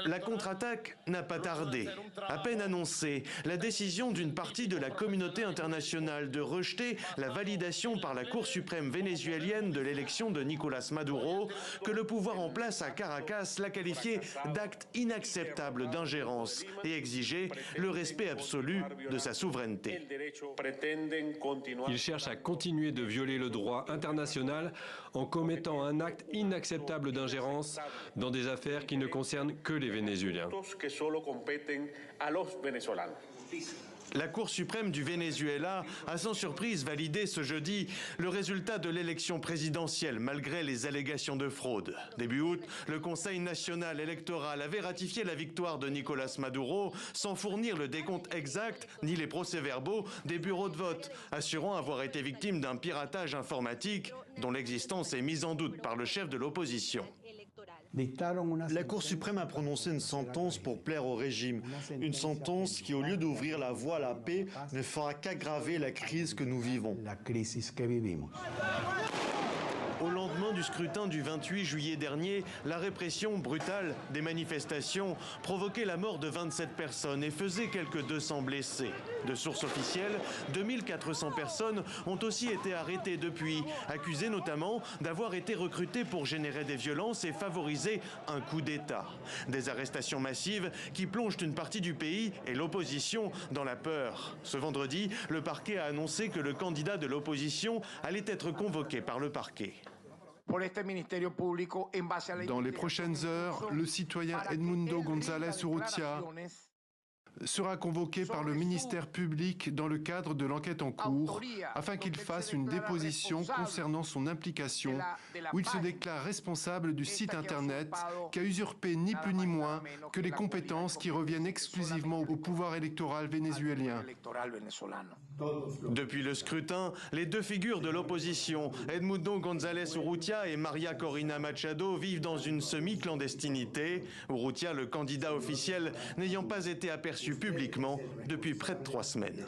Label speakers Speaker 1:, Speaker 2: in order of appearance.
Speaker 1: La contre-attaque n'a pas tardé. À peine annoncée, la décision d'une partie de la communauté internationale de rejeter la validation par la Cour suprême vénézuélienne de l'élection de Nicolás Maduro, que le pouvoir en place à Caracas l'a qualifié d'acte inacceptable d'ingérence et exigeait le respect absolu de sa souveraineté.
Speaker 2: Ils cherchent à continuer de violer le droit international en commettant un acte inacceptable d'ingérence dans des affaires qui ne concernent que les Vénézuéliens.
Speaker 1: La Cour suprême du Venezuela a sans surprise validé ce jeudi le résultat de l'élection présidentielle malgré les allégations de fraude. Début août, le Conseil national électoral avait ratifié la victoire de Nicolás Maduro sans fournir le décompte exact ni les procès-verbaux des bureaux de vote, assurant avoir été victime d'un piratage informatique dont l'existence est mise en doute par le chef de l'opposition.
Speaker 3: La Cour suprême a prononcé une sentence pour plaire au régime. Une sentence qui, au lieu d'ouvrir la voie à la paix, ne fera qu'aggraver la crise que nous vivons.
Speaker 1: Au lendemain du scrutin du 28 juillet dernier, la répression brutale des manifestations provoquait la mort de 27 personnes et faisait quelques 200 blessés. De sources officielles, 2400 personnes ont aussi été arrêtées depuis, accusées notamment d'avoir été recrutées pour générer des violences et favoriser un coup d'État. Des arrestations massives qui plongent une partie du pays et l'opposition dans la peur. Ce vendredi, le parquet a annoncé que le candidat de l'opposition allait être convoqué par le parquet.
Speaker 4: Dans les prochaines heures, le citoyen Edmundo González Urrutia sera convoqué par le ministère public dans le cadre de l'enquête en cours afin qu'il fasse une déposition concernant son implication où il se déclare responsable du site internet qui a usurpé ni plus ni moins que les compétences qui reviennent exclusivement au pouvoir électoral vénézuélien.
Speaker 1: Depuis le scrutin, les deux figures de l'opposition, Edmundo González Urrutia et María Corina Machado, vivent dans une semi-clandestinité. Urrutia, le candidat officiel, n'ayant pas été aperçu publiquement depuis près de 3 semaines.